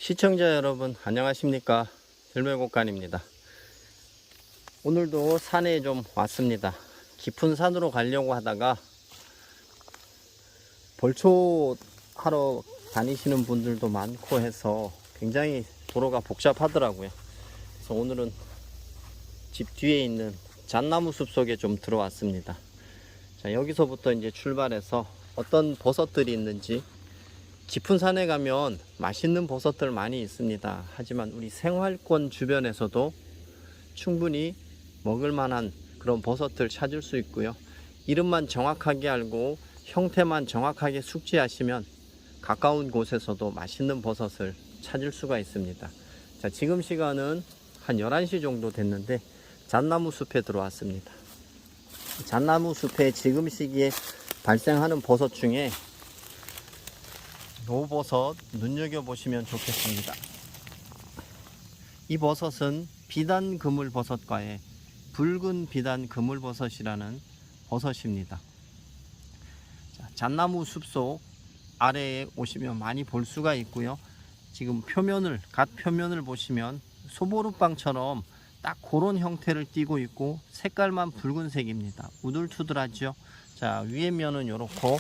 시청자 여러분 안녕하십니까, 들매곡간입니다. 오늘도 산에 좀 왔습니다. 깊은 산으로 가려고 하다가 벌초 하러 다니시는 분들도 많고 해서 굉장히 도로가 복잡하더라고요. 그래서 오늘은 집 뒤에 있는 잣나무 숲 속에 좀 들어왔습니다. 자, 여기서부터 이제 출발해서 어떤 버섯들이 있는지. 깊은 산에 가면 맛있는 버섯들 많이 있습니다. 하지만 우리 생활권 주변에서도 충분히 먹을 만한 그런 버섯들 찾을 수 있고요. 이름만 정확하게 알고 형태만 정확하게 숙지하시면 가까운 곳에서도 맛있는 버섯을 찾을 수가 있습니다. 자, 지금 시간은 한 11시 정도 됐는데 잣나무 숲에 들어왔습니다. 잣나무 숲에 지금 시기에 발생하는 버섯 중에 노버섯 눈여겨보시면 좋겠습니다. 이 버섯은 비단 그물버섯과의 붉은 비단 그물버섯이라는 버섯입니다. 자, 잣나무 숲속 아래에 오시면 많이 볼 수가 있고요. 지금 갓 표면을 보시면 소보루빵처럼 딱 그런 형태를 띠고 있고 색깔만 붉은색입니다. 우들투들하죠. 자, 위에 면은 요렇고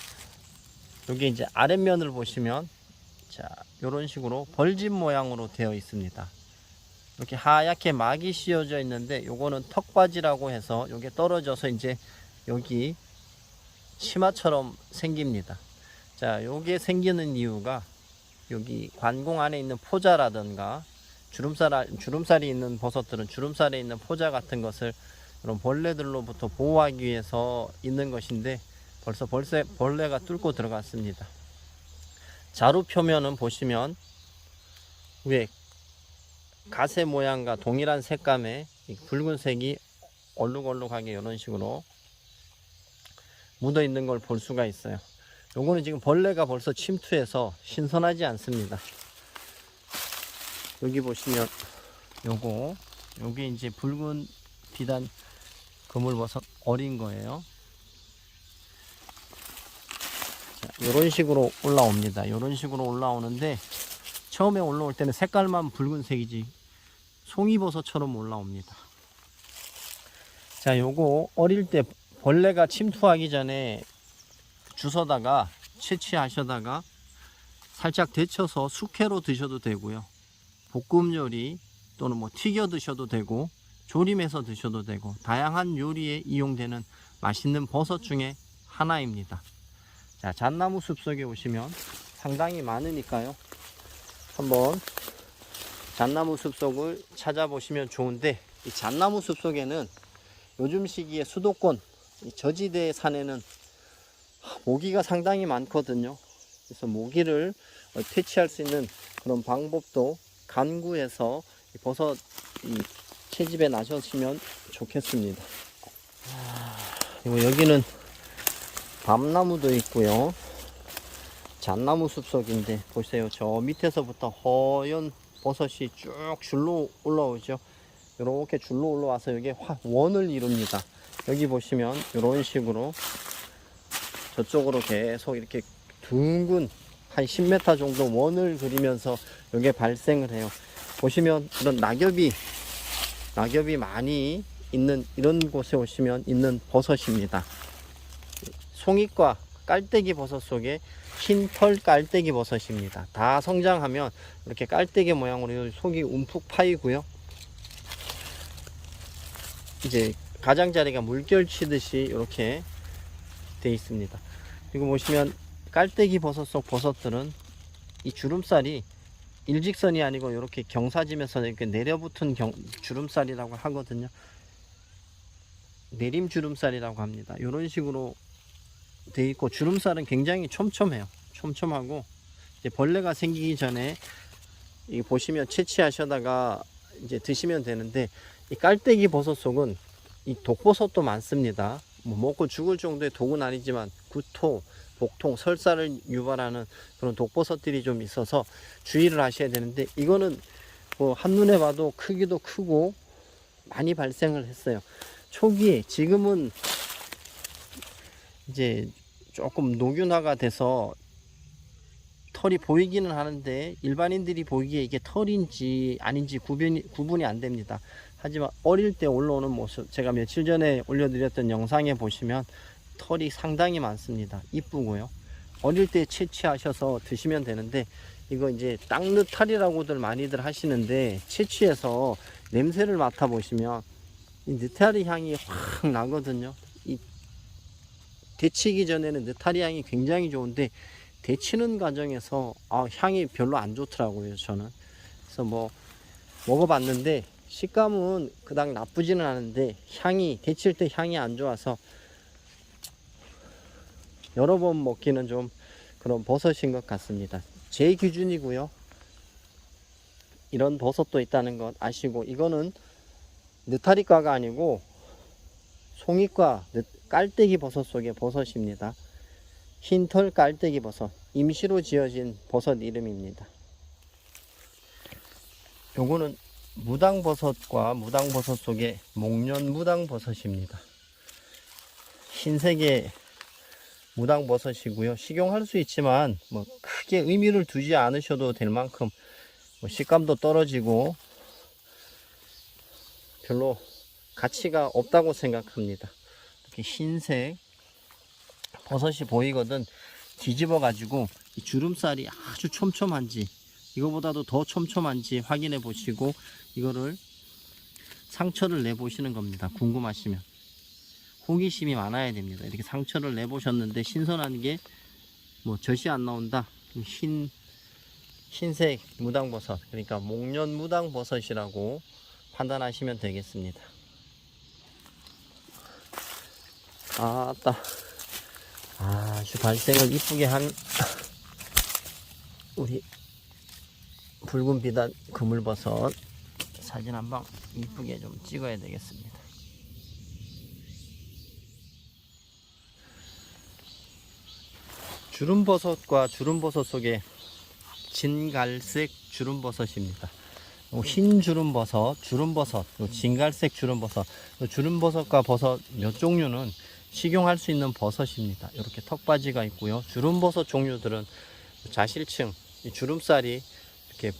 여기 이제 아랫면을 보시면 자, 요런 식으로 벌집 모양으로 되어 있습니다. 이렇게 하얗게 막이 씌워져 있는데 요거는 턱받이라고 해서 요게 떨어져서 이제 여기 치마처럼 생깁니다. 자, 요게 생기는 이유가 여기 관공 안에 있는 포자라든가 주름살이 있는 버섯들은 주름살에 있는 포자 같은 것을 이런 벌레들로부터 보호하기 위해서 있는 것인데 벌써 벌레가 뚫고 들어갔습니다. 자루 표면은 보시면 위에 가세 모양과 동일한 색감의 붉은색이 얼룩얼룩하게 이런 식으로 묻어 있는 걸 볼 수가 있어요. 요거는 지금 벌레가 벌써 침투해서 신선하지 않습니다. 여기 보시면 요게 이제 붉은 비단 그물버섯 어린 거예요. 이런 식으로 올라옵니다. 이런 식으로 올라오는데 처음에 올라올 때는 색깔만 붉은색이지 송이버섯처럼 올라옵니다. 자, 요거 어릴 때 벌레가 침투하기 전에 주워다가 채취하셔다가 살짝 데쳐서 숙회로 드셔도 되고요. 볶음 요리 또는 뭐 튀겨 드셔도 되고 조림해서 드셔도 되고 다양한 요리에 이용되는 맛있는 버섯 중에 하나입니다. 자, 잣나무 숲속에 오시면 상당히 많으니까요. 한번 잣나무 숲속을 찾아보시면 좋은데, 이 잣나무 숲속에는 요즘 시기에 수도권 저지대 산에는 모기가 상당히 많거든요. 그래서 모기를 퇴치할 수 있는 그런 방법도 간구해서 버섯 채집에 나서시면 좋겠습니다. 그리고 여기는 밤나무도 있고요. 잣나무 숲속인데 보세요. 저 밑에서부터 허연 버섯이 쭉 줄로 올라오죠. 이렇게 줄로 올라와서 여기 원을 이룹니다. 여기 보시면 이런 식으로 저쪽으로 계속 이렇게 둥근 한 10m 정도 원을 그리면서 여기에 발생을 해요. 보시면 이런 낙엽이 많이 있는 이런 곳에 오시면 있는 버섯입니다. 송이과 깔때기 버섯 속에 흰털 깔때기 버섯입니다. 다 성장하면 이렇게 깔때기 모양으로 속이 움푹 파이고요. 이제 가장자리가 물결 치듯이 이렇게 되어 있습니다. 그리고 보시면 깔때기 버섯 속 버섯들은 이 주름살이 일직선이 아니고 이렇게 경사지면서 이렇게 내려붙은 주름살이라고 하거든요. 내림 주름살이라고 합니다. 이런 식으로 돼 있고 주름살은 굉장히 촘촘하고 이제 벌레가 생기기 전에 이 보시면 채취하셔다가 이제 드시면 되는데, 이 깔때기 버섯 속은 이 독버섯도 많습니다. 뭐 먹고 죽을 정도의 독은 아니지만 구토, 복통, 설사를 유발하는 그런 독버섯들이 좀 있어서 주의를 하셔야 되는데, 이거는 뭐 한눈에 봐도 크기도 크고 많이 발생을 했어요. 초기에 지금은 이제 조금 녹균화가 돼서 털이 보이기는 하는데 일반인들이 보기에 이게 털인지 아닌지 구분이 안 됩니다. 하지만 어릴 때 올라오는 모습, 제가 며칠 전에 올려드렸던 영상에 보시면 털이 상당히 많습니다. 이쁘고요. 어릴 때 채취하셔서 드시면 되는데, 이거 이제 땅느타리라고들 많이들 하시는데, 채취해서 냄새를 맡아 보시면 이 느타리 향이 확 나거든요. 이 데치기 전에는 느타리 향이 굉장히 좋은데, 데치는 과정에서 향이 별로 안 좋더라고요, 저는. 그래서 뭐 먹어봤는데 식감은 그닥 나쁘지는 않은데 향이, 데칠 때 향이 안 좋아서 여러 번 먹기는 좀 그런 버섯인 것 같습니다. 제 기준이고요. 이런 버섯도 있다는 것 아시고, 이거는 느타리과가 아니고 송이과 깔때기 버섯 속의 버섯입니다. 흰털 깔때기 버섯, 임시로 지어진 버섯 이름입니다. 요거는 무당버섯과 무당버섯 속의 목련 무당버섯입니다. 흰색의 무당버섯이고요. 식용할 수 있지만 뭐 크게 의미를 두지 않으셔도 될 만큼 뭐 식감도 떨어지고 별로 가치가 없다고 생각합니다. 이렇게 흰색 버섯이 보이거든 뒤집어 가지고 이 주름살이 아주 촘촘한지, 이거보다도 더 촘촘한지 확인해 보시고 이거를 상처를 내 보시는 겁니다. 궁금하시면. 호기심이 많아야 됩니다. 이렇게 상처를 내 보셨는데 신선한 게 뭐 젖이 안 나온다, 흰색 무당버섯, 그러니까 목련 무당버섯이라고 판단하시면 되겠습니다. 아따, 아주 발색을 이쁘게 한 우리 붉은 비단 그물버섯 사진 한방 이쁘게 좀 찍어야 되겠습니다. 주름버섯과 주름버섯 속에 진갈색 주름버섯입니다. 흰 주름버섯, 주름버섯, 진갈색 주름버섯, 주름버섯과 버섯 몇 종류는 식용할 수 있는 버섯입니다. 이렇게 턱받이가 있고요. 주름버섯 종류들은 자실층, 이 주름살이 이렇게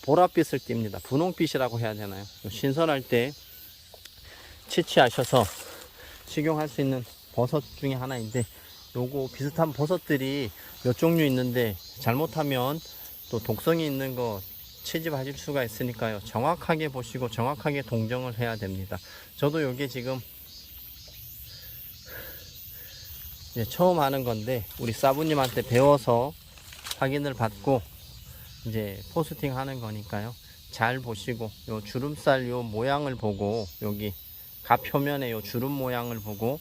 보랏빛을 띱니다. 분홍빛이라고 해야 되나요? 신선할 때 채취하셔서 식용할 수 있는 버섯 중에 하나인데, 요거 비슷한 버섯들이 몇 종류 있는데 잘못하면 또 독성이 있는 거 채집하실 수가 있으니까요. 정확하게 보시고 정확하게 동정을 해야 됩니다. 저도 요게 지금 이제 처음 하는 건데 우리 사부님한테 배워서 확인을 받고 이제 포스팅 하는 거니까요. 잘 보시고 요 주름살 요 모양을 보고, 여기 가 표면의 요 주름 모양을 보고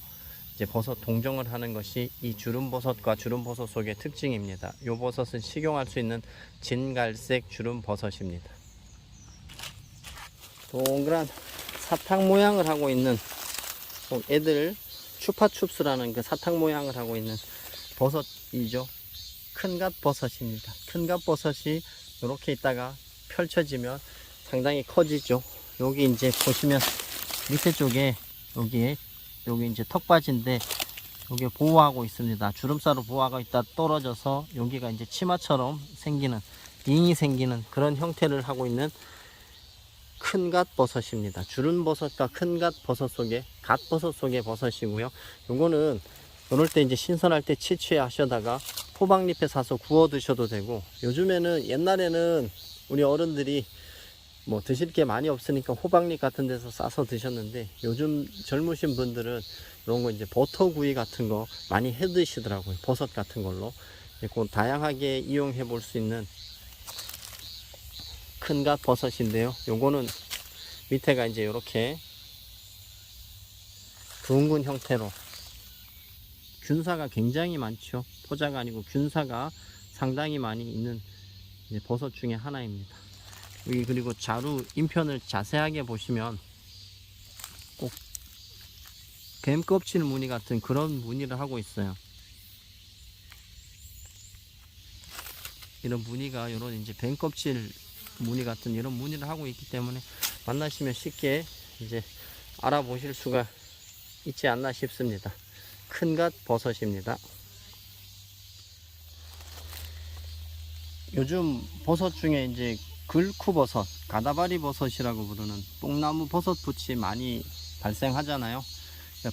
이제 버섯 동정을 하는 것이 이 주름버섯과 주름버섯 속의 특징입니다. 이 버섯은 식용할 수 있는 진갈색 주름버섯입니다. 동그란 사탕 모양을 하고 있는, 애들 추파춥스라는 그 사탕 모양을 하고 있는 버섯이죠. 큰갓버섯입니다. 큰갓버섯이 이렇게 있다가 펼쳐지면 상당히 커지죠. 여기 이제 보시면 밑에 쪽에 여기 이제 턱받이인데 여기 보호하고 있습니다. 주름살로 보호하고 있다 떨어져서 여기가 이제 치마처럼 생기는, 링이 생기는 그런 형태를 하고 있는 큰갓버섯입니다. 주름버섯과 큰갓버섯 속에, 갓버섯 속의 버섯이고요. 요거는 이럴 때 이제 신선할 때 채취하셔다가 호박잎에 사서 구워 드셔도 되고, 요즘에는, 옛날에는 우리 어른들이 뭐 드실 게 많이 없으니까 호박잎 같은 데서 싸서 드셨는데, 요즘 젊으신 분들은 이런 거 이제 버터구이 같은 거 많이 해 드시더라고요. 버섯 같은 걸로. 다양하게 이용해 볼 수 있는 큰갓 버섯인데요. 요거는 밑에가 이제 이렇게 둥근 형태로 균사가 굉장히 많죠. 포자가 아니고 균사가 상당히 많이 있는 이제 버섯 중에 하나입니다. 여기 그리고 자루 인편을 자세하게 보시면 꼭 뱀 껍질 무늬 같은 그런 무늬를 하고 있어요. 이런 무늬가, 이런 이제 뱀 껍질 무늬 같은 이런 무늬를 하고 있기 때문에 만나시면 쉽게 이제 알아보실 수가 있지 않나 싶습니다. 큰갓 버섯입니다. 요즘 버섯 중에 이제 글쿠버섯, 가다바리 버섯이라고 부르는 뽕나무 버섯 부치 많이 발생하잖아요.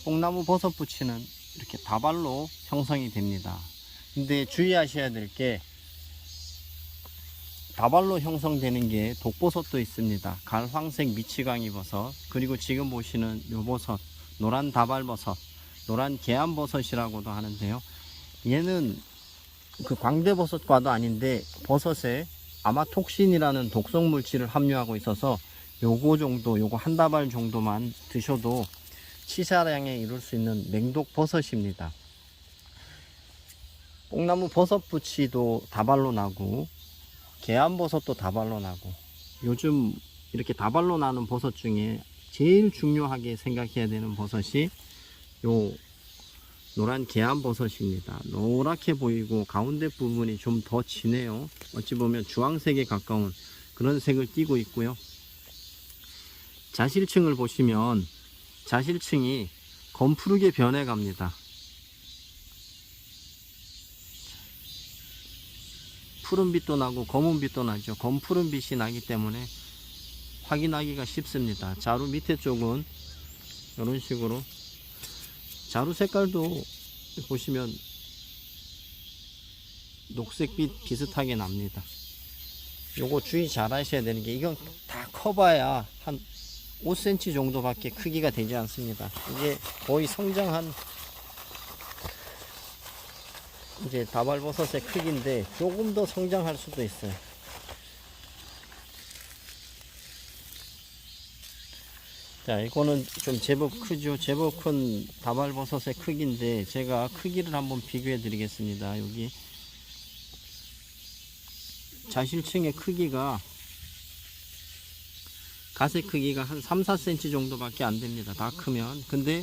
뽕나무 버섯 부치는 이렇게 다발로 형성이 됩니다. 근데 주의하셔야 될 게, 다발로 형성되는 게 독버섯도 있습니다. 갈황색 미치광이 버섯, 그리고 지금 보시는 요 버섯, 노란 다발버섯, 노란 계암버섯이라고도 하는데요. 얘는 그 광대버섯과도 아닌데 버섯에 아마톡신이라는 독성 물질을 함유하고 있어서 요거 정도, 요거 한 다발 정도만 드셔도 치사량에 이룰 수 있는 맹독 버섯입니다. 뽕나무 버섯 부치도 다발로 나고 계암버섯도 다발로 나고, 요즘 이렇게 다발로 나는 버섯 중에 제일 중요하게 생각해야 되는 버섯이 요 노란 계암버섯입니다. 노랗게 보이고 가운데 부분이 좀 더 진해요. 어찌 보면 주황색에 가까운 그런 색을 띠고 있고요. 자실층을 보시면 자실층이 검푸르게 변해갑니다. 푸른빛도 나고 검은빛도 나죠. 검푸른빛이 나기 때문에 확인하기가 쉽습니다. 자루 밑에 쪽은 이런 식으로, 자루 색깔도 보시면 녹색빛 비슷하게 납니다. 요거 주의 잘 하셔야 되는 게, 이건 다 커봐야 한 5cm 정도밖에 크기가 되지 않습니다. 이게 거의 성장한 이제 다발버섯의 크기인데 조금 더 성장할 수도 있어요. 자, 이거는 좀 제법 크죠. 제법 큰 다발버섯의 크기인데 제가 크기를 한번 비교해 드리겠습니다. 여기 자실층의 크기가, 가세 크기가 한 3, 4cm 정도밖에 안 됩니다. 다 크면. 근데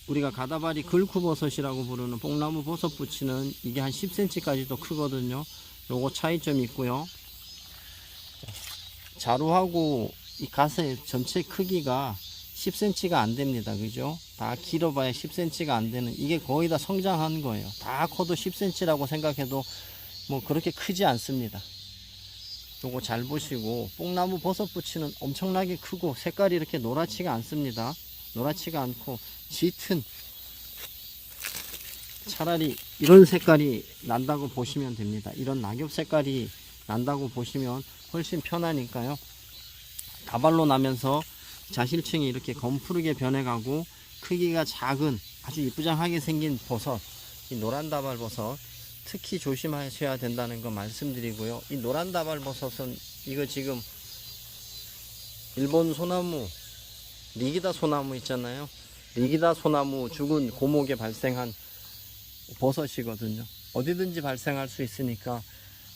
우리가 가다바리 글쿠버섯이라고 부르는 뽕나무 버섯 부치는 이게 한 10cm까지도 크거든요. 요거 차이점이 있고요. 자루하고 이 가세 전체 크기가 10cm가 안 됩니다. 그죠? 다 길어봐야 10cm가 안 되는, 이게 거의 다 성장한 거예요. 다 커도 10cm라고 생각해도 뭐 그렇게 크지 않습니다. 요거 잘 보시고, 뽕나무 버섯 부치는 엄청나게 크고 색깔이 이렇게 노랗지가 않습니다. 노랗지가 않고 짙은, 차라리 이런 색깔이 난다고 보시면 됩니다. 이런 낙엽 색깔이 난다고 보시면 훨씬 편하니까요. 다발로 나면서 자실층이 이렇게 검푸르게 변해가고 크기가 작은 아주 이쁘장하게 생긴 버섯, 이 노란 다발버섯 특히 조심하셔야 된다는 거 말씀드리고요. 이 노란 다발버섯은 이거 지금 일본 소나무, 리기다 소나무 있잖아요. 리기다 소나무 죽은 고목에 발생한 버섯이거든요. 어디든지 발생할 수 있으니까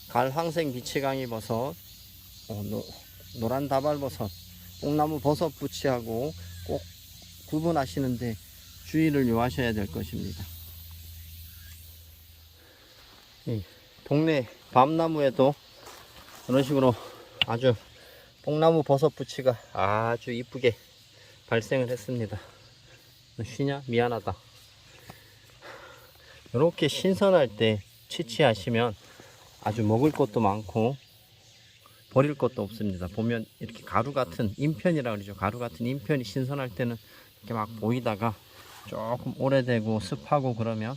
갈황색 미치광이 버섯, 노란 다발버섯, 뽕나무 버섯 부치하고 꼭 구분하시는데 주의를 요하셔야 될 것입니다. 동네 밤나무에도 이런 식으로 아주 뽕나무 버섯 부치가 아주 이쁘게 발생을 했습니다. 쉬냐? 미안하다. 이렇게 신선할 때 채취하시면 아주 먹을 것도 많고 버릴 것도 없습니다. 보면 이렇게 가루 같은 인편이라고 그러죠. 가루 같은 인편이 신선할 때는 이렇게 막 보이다가 조금 오래되고 습하고 그러면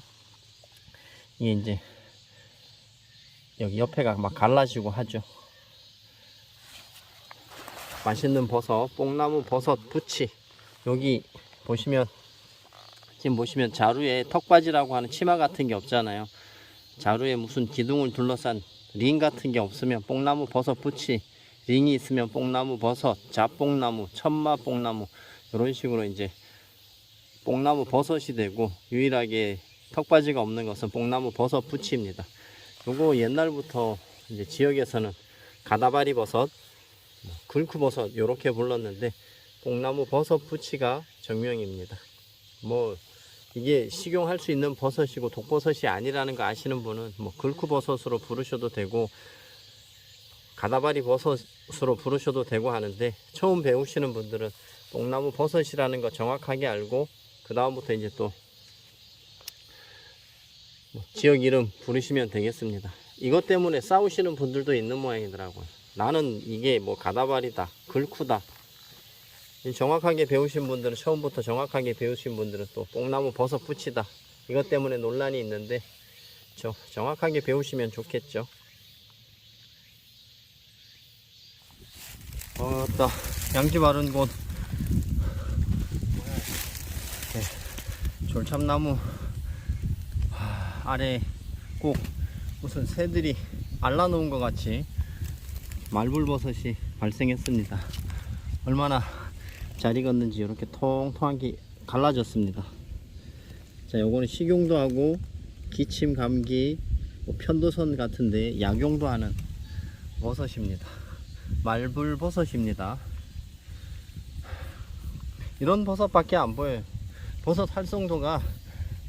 이게 이제 여기 옆에가 막 갈라지고 하죠. 맛있는 버섯, 뽕나무 버섯 부치. 여기 보시면, 지금 보시면 자루에 턱받이라고 하는 치마 같은 게 없잖아요. 자루에 무슨 기둥을 둘러싼 링 같은 게 없으면 뽕나무 버섯 부치, 링이 있으면 뽕나무 버섯, 잡뽕나무, 천마 뽕나무, 이런 식으로 이제 뽕나무 버섯이 되고, 유일하게 턱받이가 없는 것은 뽕나무 버섯 부치입니다. 요거 옛날부터 이제 지역에서는 가다바리 버섯, 글쿠버섯 이렇게 불렀는데 뽕나무 버섯 부치가 정명입니다. 뭐 이게 식용할 수 있는 버섯이고 독버섯이 아니라는 거 아시는 분은 뭐 글쿠버섯으로 부르셔도 되고 가다바리 버섯으로 부르셔도 되고 하는데, 처음 배우시는 분들은 뽕나무 버섯이라는 거 정확하게 알고 그 다음부터 이제 또 지역 이름 부르시면 되겠습니다. 이것 때문에 싸우시는 분들도 있는 모양이더라고요. 나는 이게 뭐 가다발이다, 글쿠다. 정확하게 배우신 분들은, 처음부터 정확하게 배우신 분들은 또 뽕나무 버섯 붙이다, 이것 때문에 논란이 있는데, 정확하게 배우시면 좋겠죠. 딱 양지 바른 곳, 네, 졸참나무 아래 꼭 무슨 새들이 알라놓은 것 같이 말불버섯이 발생했습니다. 얼마나 잘 익었는지 이렇게 통통하게 갈라졌습니다. 자, 요거는 식용도 하고 기침 감기 뭐 편도선 같은데 약용도 하는 버섯입니다. 말불버섯입니다. 이런 버섯밖에 안 보여요. 버섯 활성도가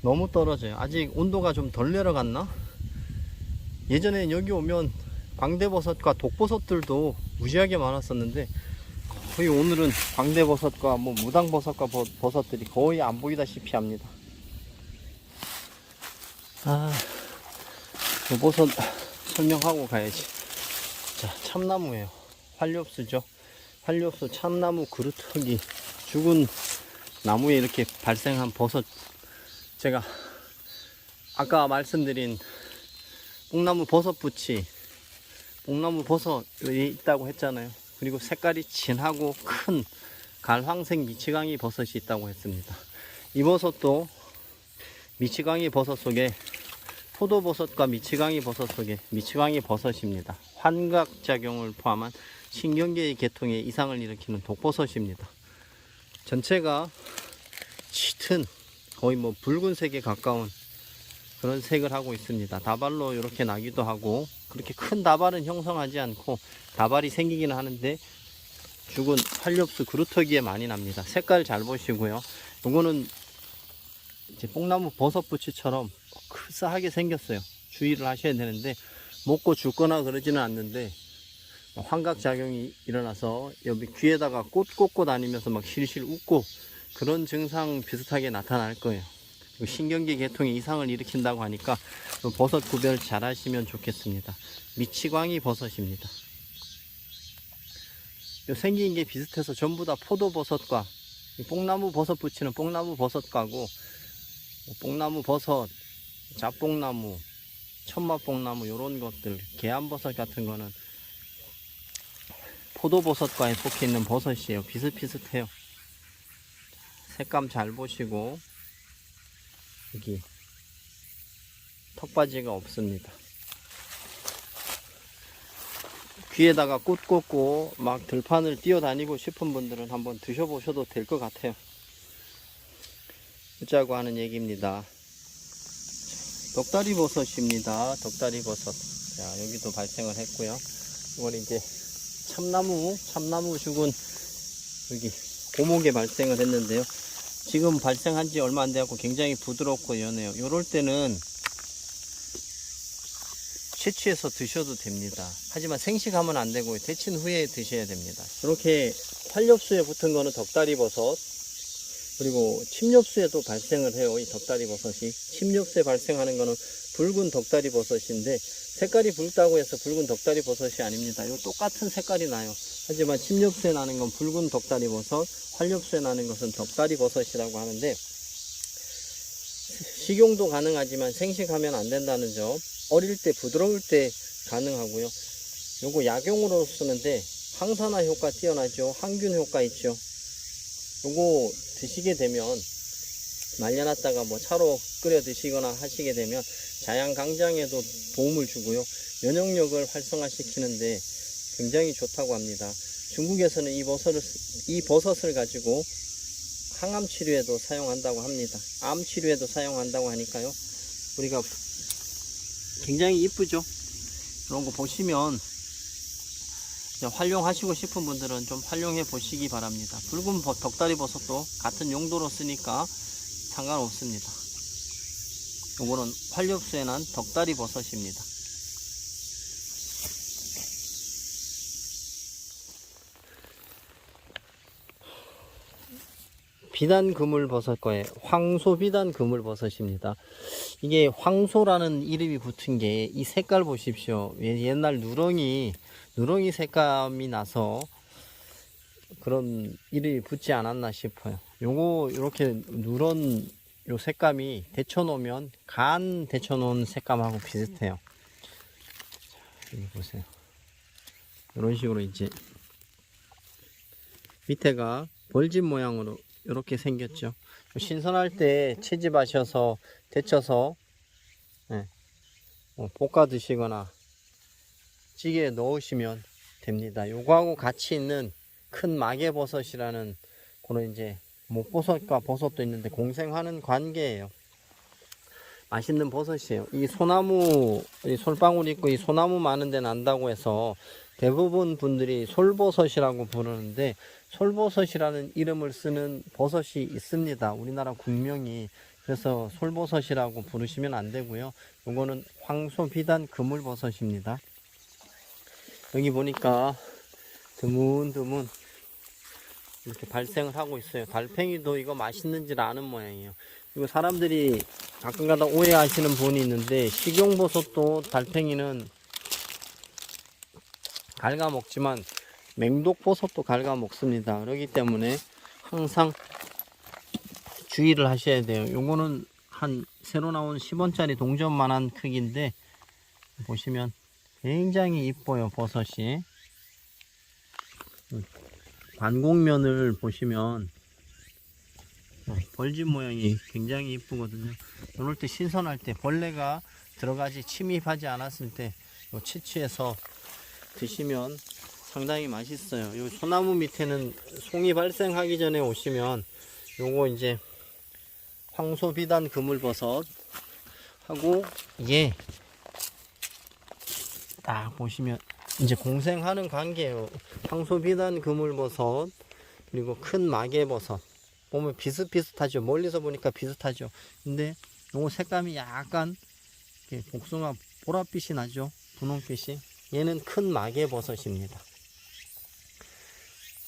너무 떨어져요. 아직 온도가 좀 덜 내려갔나? 예전에 여기 오면 광대버섯과 독버섯들도 무지하게 많았었는데, 거의 오늘은 광대버섯과 뭐 무당버섯과 버섯들이 거의 안 보이다시피 합니다. 요 버섯 설명하고 가야지. 자, 참나무예요. 활엽수죠. 활엽수 참나무 그루터기, 죽은 나무에 이렇게 발생한 버섯. 제가 아까 말씀드린 뽕나무 버섯 부치, 뽕나무 버섯이 있다고 했잖아요. 그리고 색깔이 진하고 큰 갈황색 미치광이 버섯이 있다고 했습니다. 이 버섯도 미치광이 버섯 속에, 포도버섯과 미치광이 버섯 속에 미치광이 버섯입니다. 환각작용을 포함한 신경계의 계통에 이상을 일으키는 독버섯입니다. 전체가 짙은, 거의 뭐 붉은색에 가까운 그런 색을 하고 있습니다. 다발로 이렇게 나기도 하고, 그렇게 큰 다발은 형성하지 않고 다발이 생기기는 하는데 죽은 활엽수 그루터기에 많이 납니다. 색깔 잘 보시고요. 요거는 이제 뽕나무 버섯 부치처럼 크사하게 생겼어요. 주의를 하셔야 되는데, 먹고 죽거나 그러지는 않는데 환각작용이 일어나서 여기 귀에다가 꽃 꽂고 다니면서 막 실실 웃고 그런 증상 비슷하게 나타날 거예요. 신경계 계통에 이상을 일으킨다고 하니까 버섯 구별 잘 하시면 좋겠습니다. 미치광이 버섯입니다. 생긴 게 비슷해서 전부 다 포도버섯과 뽕나무 버섯 붙이는 뽕나무 버섯과고, 뽕나무 버섯, 잡뽕나무, 천마뽕나무 이런 것들, 계안버섯 같은 거는 포도버섯과에 속해 있는 버섯이에요. 비슷비슷해요. 색감 잘 보시고, 여기 턱받이가 없습니다. 귀에다가 꽃 꽂고 막 들판을 뛰어다니고 싶은 분들은 한번 드셔보셔도 될 것 같아요. 듣자고 하는 얘기입니다. 덕다리 버섯입니다. 덕다리 버섯. 자, 여기도 발생을 했고요. 이건 이제 참나무 죽은 여기 고목에 발생을 했는데요. 지금 발생한 지 얼마 안 돼갖고 굉장히 부드럽고 연해요. 요럴 때는 채취해서 드셔도 됩니다. 하지만 생식하면 안 되고 데친 후에 드셔야 됩니다. 이렇게 활엽수에 붙은 거는 덕다리 버섯, 그리고 침엽수에도 발생을 해요. 이 덕다리 버섯이 침엽수에 발생하는 거는 붉은 덕다리 버섯인데, 색깔이 붉다고 해서 붉은 덕다리 버섯이 아닙니다. 이 똑같은 색깔이 나요. 하지만 침엽수에 나는 건 붉은 덕다리 버섯, 활엽수에 나는 것은 덕다리 버섯이라고 하는데, 식용도 가능하지만 생식하면 안 된다는 점, 어릴 때 부드러울 때 가능하고요. 요거 약용으로 쓰는데 항산화 효과 뛰어나죠. 항균 효과 있죠. 요거 드시게 되면, 말려놨다가 뭐 차로 끓여 드시거나 하시게 되면 자양강장에도 도움을 주고요. 면역력을 활성화시키는데 굉장히 좋다고 합니다. 중국에서는 이 버섯을 가지고 항암 치료에도 사용한다고 합니다. 암 치료에도 사용한다고 하니까요. 우리가 굉장히 이쁘죠. 이런 거 보시면 활용하시고 싶은 분들은 좀 활용해 보시기 바랍니다. 붉은 덕다리 버섯도 같은 용도로 쓰니까 상관없습니다. 요거는 활엽수에 난 덕다리 버섯입니다. 비단 그물버섯과의 황소 비단 그물버섯입니다. 이게 황소라는 이름이 붙은 게 이 색깔 보십시오. 옛날 누렁이 색감이 나서 그런 이름이 붙지 않았나 싶어요. 요거 이렇게 누런 요 색감이 데쳐놓으면 간 데쳐놓은 색감하고 비슷해요. 자, 여기 보세요. 이런 식으로 이제 밑에가 벌집 모양으로 이렇게 생겼죠. 신선할 때 채집하셔서 데쳐서 볶아 드시거나 찌개에 넣으시면 됩니다. 요거하고 같이 있는 큰 마개버섯이라는 그런 이제 목버섯과 버섯도 있는데 공생하는 관계예요. 맛있는 버섯이에요. 이 소나무, 이 솔방울 있고 이 소나무 많은 데 난다고 해서 대부분 분들이 솔버섯이라고 부르는데 솔버섯이라는 이름을 쓰는 버섯이 있습니다. 우리나라 국명이. 그래서 솔버섯이라고 부르시면 안 되고요. 이거는 황소비단 그물버섯입니다. 여기 보니까 드문드문 이렇게 발생을 하고 있어요. 달팽이도 이거 맛있는지를 아는 모양이에요. 그리고 사람들이 가끔가다 오해하시는 분이 있는데 식용버섯도 달팽이는 갉아먹지만 맹독버섯도 갉아먹습니다. 그렇기 때문에 항상 주의를 하셔야 돼요. 요거는 한 새로 나온 10원짜리 동전만한 크기인데 보시면 굉장히 이뻐요. 버섯이 반곡면을 보시면 벌집 모양이 굉장히 이쁘거든요. 이럴 때 신선할 때 벌레가 들어가지 침입하지 않았을 때 채취해서 드시면 상당히 맛있어요. 요 소나무 밑에는 송이 발생하기 전에 오시면 요거 이제 황소비단 그물버섯 하고 딱 보시면 이제 공생하는 관계예요. 황소비단 그물버섯 그리고 큰 마개버섯 보면 비슷비슷하죠. 멀리서 보니까 비슷하죠. 근데 요거 색감이 약간 복숭아 보랏빛이 나죠. 분홍빛이. 얘는 큰 마개버섯입니다.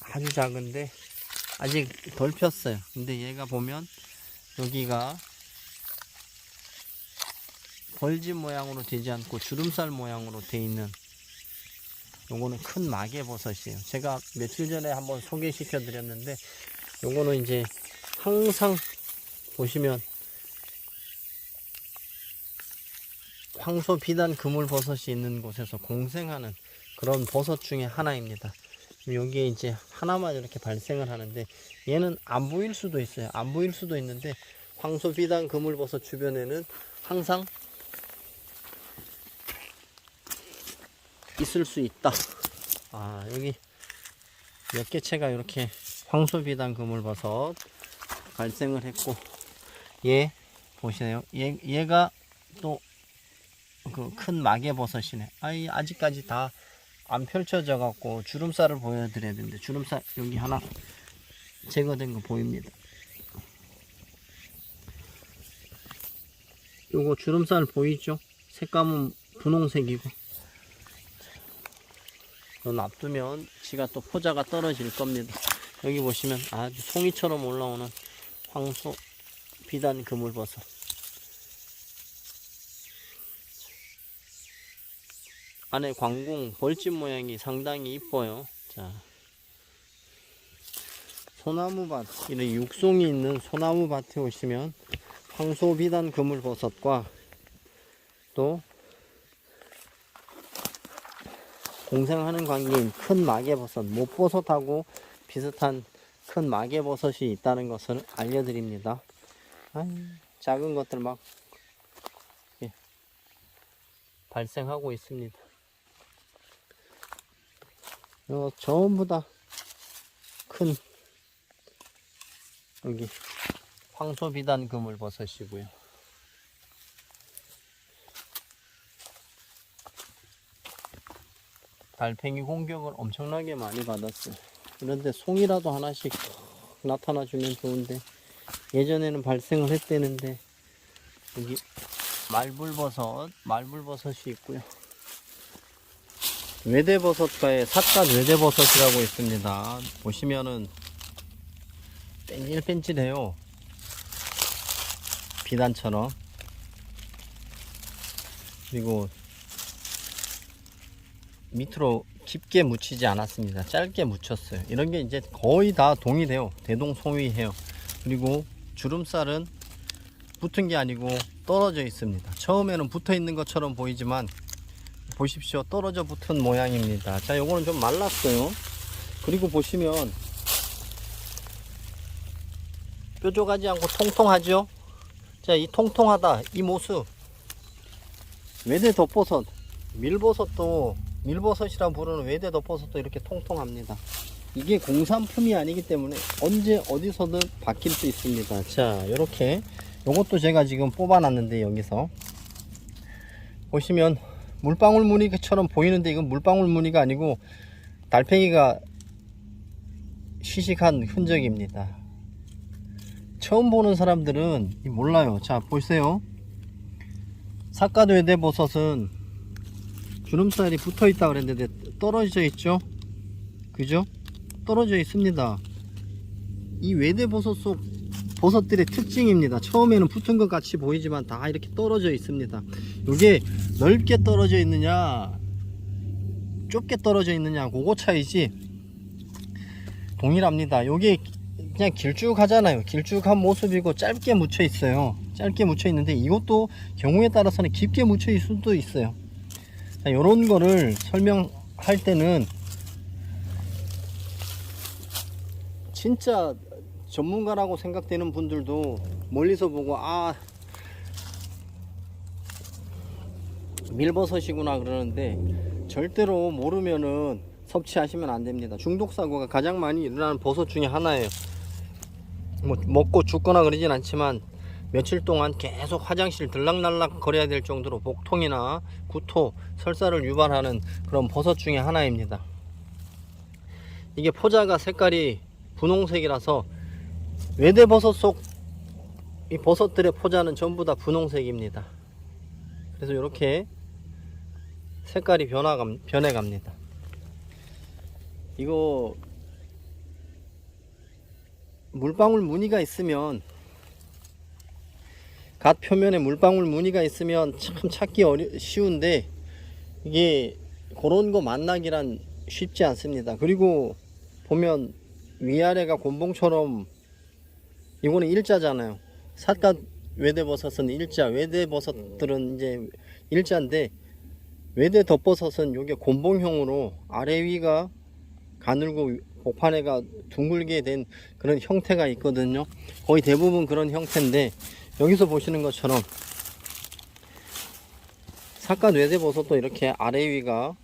아주 작은데 아직 덜 폈어요. 근데 얘가 보면 여기가 벌집 모양으로 되지 않고 주름살 모양으로 되어 있는 요거는 큰 마개버섯이에요. 제가 며칠 전에 한번 소개시켜 드렸는데 요거는 이제 항상 보시면 황소비단 그물버섯이 있는 곳에서 공생하는 그런 버섯 중에 하나입니다. 여기에 이제 하나만 이렇게 발생을 하는데 얘는 안 보일 수도 있어요. 안 보일 수도 있는데 황소비단 그물버섯 주변에는 항상 있을 수 있다. 여기 몇 개체가 이렇게 황소비단 그물버섯 발생을 했고 얘 보시네요. 얘가 또 그 큰 마개버섯이네. 아직까지 다 안 펼쳐져 갖고 주름살을 보여드려야 되는데 주름살 여기 하나 제거된 거 보입니다. 요거 주름살 보이죠? 색감은 분홍색이고 놔두면 지가 또 포자가 떨어질 겁니다. 여기 보시면 아주 송이처럼 올라오는 황소 비단 그물버섯. 안에 광궁 벌집 모양이 상당히 이뻐요. 자, 소나무밭, 이런 육송이 있는 소나무밭에 오시면 황소 비단 그물버섯과 또 공생하는 관계인 큰 마개버섯, 못버섯하고 비슷한 큰 마개버섯이 있다는 것을 알려드립니다. 작은 것들 막 발생하고 있습니다. 전부 다 큰 여기 황소비단 그물버섯이고요. 달팽이 공격을 엄청나게 많이 받았어요. 그런데 송이라도 하나씩 나타나 주면 좋은데 예전에는 발생을 했대는데 여기 말불버섯이 있고요. 외대버섯과의 삿갓 외대버섯이라고 있습니다. 보시면은 뺀질뺀질해요. 비단처럼. 그리고 밑으로 깊게 묻히지 않았습니다. 짧게 묻혔어요. 이런 게 이제 거의 다 동일해요. 대동소이해요. 그리고 주름살은 붙은 게 아니고 떨어져 있습니다. 처음에는 붙어 있는 것처럼 보이지만 보십시오. 떨어져 붙은 모양입니다. 자, 요거는 좀 말랐어요. 그리고 보시면 뾰족하지 않고 통통하죠. 자, 이 통통하다 이 모습 외대 덮버섯, 밀버섯도 밀버섯이라 부르는 외대 덮버섯도 이렇게 통통합니다. 이게 공산품이 아니기 때문에 언제 어디서든 바뀔 수 있습니다. 자, 이렇게 요것도 제가 지금 뽑아 놨는데 여기서 보시면 물방울 무늬처럼 보이는데 이건 물방울 무늬가 아니고 달팽이가 시식한 흔적입니다. 처음 보는 사람들은 몰라요. 자, 보세요. 삿갓외대버섯은 주름살이 붙어 있다 그랬는데 떨어져 있죠. 그죠? 떨어져 있습니다. 이 외대버섯 속 버섯들의 특징입니다. 처음에는 붙은 것 같이 보이지만 다 이렇게 떨어져 있습니다. 이게 넓게 떨어져 있느냐 좁게 떨어져 있느냐 그거 차이지 동일합니다. 요게 그냥 길쭉하잖아요. 길쭉한 모습이고 짧게 묻혀 있어요. 짧게 묻혀 있는데 이것도 경우에 따라서는 깊게 묻혀 있을 수도 있어요. 자, 요런 거를 설명할 때는 진짜 전문가라고 생각되는 분들도 멀리서 보고 아 밀버섯이구나 그러는데 절대로 모르면은 섭취하시면 안 됩니다. 중독 사고가 가장 많이 일어나는 버섯 중에 하나예요. 뭐 먹고 죽거나 그러진 않지만 며칠 동안 계속 화장실 들락날락 거려야 될 정도로 복통이나 구토, 설사를 유발하는 그런 버섯 중에 하나입니다. 이게 포자가 색깔이 분홍색이라서 외대버섯 속 이 버섯들의 포자는 전부 다 분홍색입니다. 그래서 이렇게 색깔이 변해갑니다. 이거 물방울 무늬가 있으면 갓 표면에 물방울 무늬가 있으면 참 찾기 쉬운데 이게 그런 거 만나기란 쉽지 않습니다. 그리고 보면 위아래가 곤봉처럼 이거는 일자잖아요. 삿갓 외대버섯은 일자, 외대버섯들은 이제 일자인데 외대 덮버섯은 이게 곤봉형으로 아래 위가 가늘고 복판에가 둥글게 된 그런 형태가 있거든요. 거의 대부분 그런 형태인데 여기서 보시는 것처럼 삿갓 외대버섯도 이렇게 아래 위가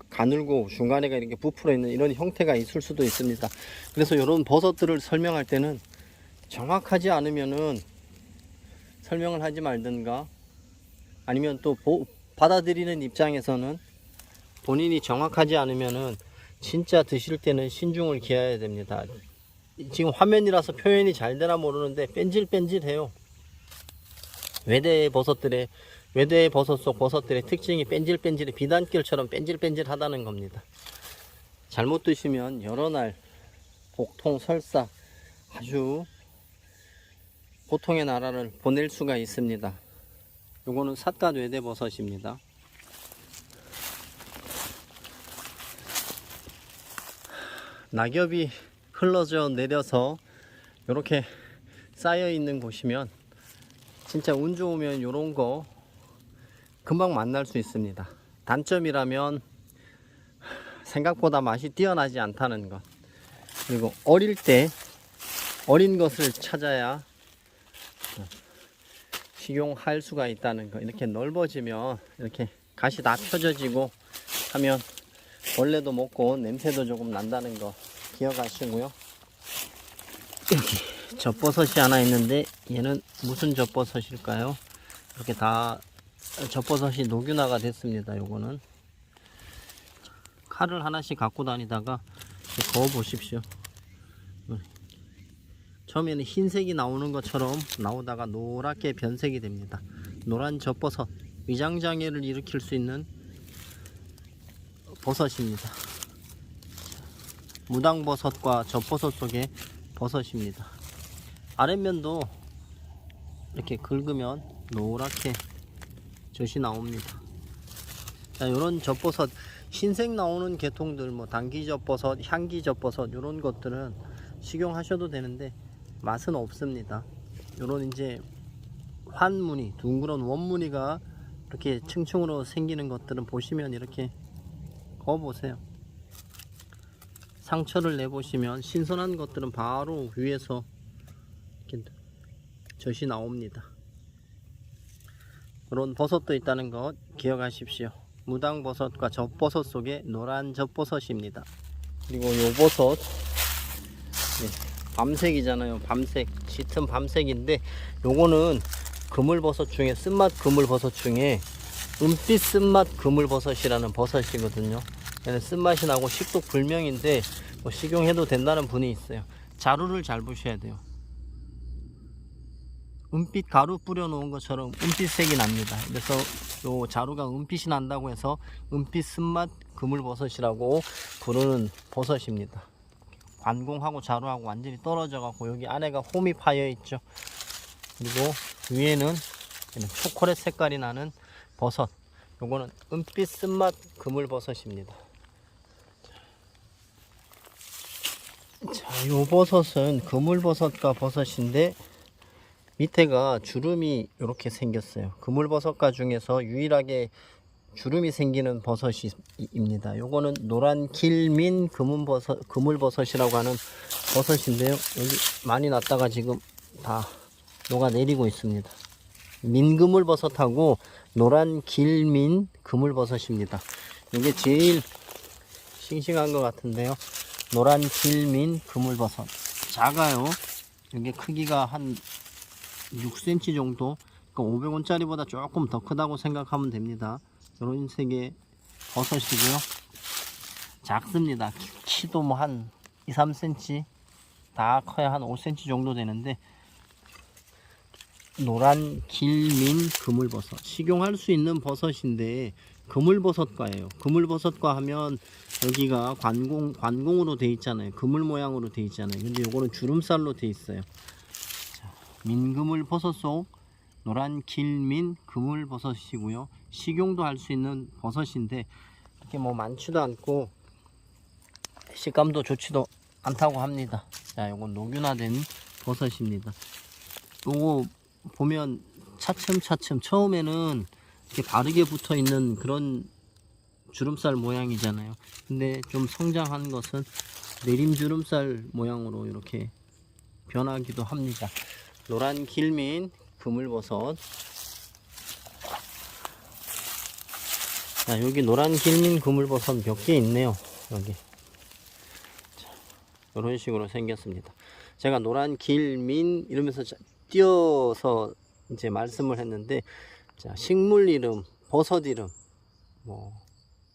가늘고 중간에가 이렇게 부풀어 있는 이런 형태가 있을 수도 있습니다. 그래서 이런 버섯들을 설명할 때는 정확하지 않으면은 설명을 하지 말든가 아니면 또 받아들이는 입장에서는 본인이 정확하지 않으면은 진짜 드실 때는 신중을 기해야 됩니다. 지금 화면이라서 표현이 잘 되나 모르는데 뺀질뺀질해요. 외대버섯 속 버섯들의 특징이 뺀질뺀질해 비단결처럼 뺀질뺀질하다는 겁니다. 잘못 드시면 여러 날 복통, 설사 아주 고통의 나라를 보낼 수가 있습니다. 요거는 삿갓 외대버섯입니다. 낙엽이 흘러져 내려서 이렇게 쌓여 있는 곳이면 진짜 운 좋으면 요런 거 금방 만날 수 있습니다. 단점이라면 생각보다 맛이 뛰어나지 않다는 것, 그리고 어릴 때 어린 것을 찾아야 식용할 수가 있다는 거. 이렇게 넓어지면 이렇게 가시 다 펴져지고 하면 벌레도 먹고 냄새도 조금 난다는 거 기억하시고요. 여기 젖버섯이 하나 있는데 얘는 무슨 젖버섯일까요? 이렇게 다 젖버섯이 녹균화가 됐습니다. 요거는 칼을 하나씩 갖고 다니다가 그어 보십시오. 처음에는 흰색이 나오는 것처럼 나오다가 노랗게 변색이 됩니다. 노란 젖버섯, 위장장애를 일으킬 수 있는 버섯입니다. 무당버섯과 젖버섯 속의 버섯입니다. 아랫면도 이렇게 긁으면 노랗게 젖이 나옵니다. 자, 요런 젖버섯 흰색 나오는 계통들 뭐 당귀젖버섯, 향기젖버섯 요런 것들은 식용하셔도 되는데 맛은 없습니다. 요런 이제 환무늬, 둥그런 원무늬가 이렇게 층층으로 생기는 것들은 보시면 이렇게 거보세요. 상처를 내보시면 신선한 것들은 바로 위에서 이렇게 젖이 나옵니다. 그런 버섯도 있다는 것 기억하십시오. 무당버섯과 젖버섯 속에 노란 젖버섯입니다. 그리고 요 버섯 밤색이잖아요. 밤색, 짙은 밤색인데 요거는 그물버섯 중에 쓴맛 그물버섯 중에 은빛 쓴맛 그물버섯이라는 버섯이거든요. 얘는 쓴맛이 나고 식독 불명인데 뭐 식용해도 된다는 분이 있어요. 자루를 잘 보셔야 돼요. 은빛 가루 뿌려 놓은 것처럼 은빛색이 납니다. 그래서 요 자루가 은빛이 난다고 해서 은빛 쓴맛 그물버섯이라고 부르는 버섯입니다. 관공하고 자루하고 완전히 떨어져 갖고 여기 안에가 홈이 파여 있죠. 그리고 위에는 초콜릿 색깔이 나는 버섯, 요거는 은빛 쓴맛 그물버섯입니다. 자, 요 버섯은 그물버섯과 버섯인데 밑에가 주름이 이렇게 생겼어요. 그물버섯과 중에서 유일하게 주름이 생기는 버섯입니다. 요거는 노란 길민 그물버섯이라고 하는 버섯인데요. 여기 많이 났다가 지금 다 녹아내리고 있습니다. 민그물버섯하고 노란 길민 그물버섯입니다. 이게 제일 싱싱한 것 같은데요. 노란 길민 그물버섯 작아요. 이게 크기가 한 6cm 정도, 그러니까 500원짜리보다 조금 더 크다고 생각하면 됩니다. 이런 색의 버섯이고요. 작습니다. 키도 뭐 한 2, 3cm, 다 커야 한 5cm 정도 되는데 노란 길민 그물버섯, 식용할 수 있는 버섯인데 그물버섯과예요. 그물버섯과 하면 여기가 관공으로 돼 있잖아요. 그물 모양으로 돼 있잖아요. 근데 요거는 주름살로 돼 있어요. 자, 민그물 버섯 속 노란 길민 그물버섯이고요. 식용도 할 수 있는 버섯인데 이렇게 뭐 많지도 않고 식감도 좋지도 않다고 합니다. 자, 요건 녹균화된 버섯입니다. 요거 보면 차츰차츰 처음에는 이렇게 바르게 붙어 있는 그런 주름살 모양이잖아요. 근데 좀 성장한 것은 내림 주름살 모양으로 이렇게 변하기도 합니다. 노란 길민 그물버섯. 자, 여기 노란 길민 그물버섯 몇 개 있네요. 여기. 자, 이런 식으로 생겼습니다. 제가 노란 길민 이러면서 띄어서 이제 말씀을 했는데, 자, 식물 이름, 버섯 이름, 뭐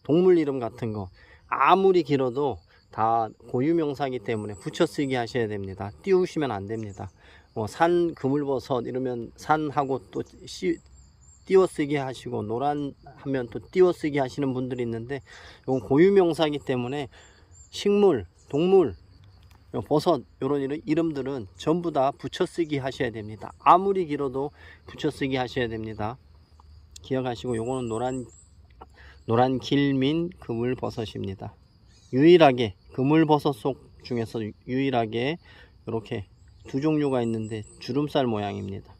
동물 이름 같은 거 아무리 길어도 다 고유명사이기 때문에 붙여 쓰기 하셔야 됩니다. 띄우시면 안 됩니다. 뭐 산 그물버섯 이러면 산하고 또 띄워 쓰기 하시고, 노란 하면 또 띄워 쓰기 하시는 분들이 있는데, 이건 고유명사이기 때문에 식물, 동물, 버섯 이런 이름들은 전부 다 붙여쓰기 하셔야 됩니다. 아무리 길어도 붙여쓰기 하셔야 됩니다. 기억하시고, 요거는 노란 길민 그물버섯입니다. 유일하게 그물버섯 속 중에서 유일하게 이렇게 두 종류가 있는데 주름살 모양입니다.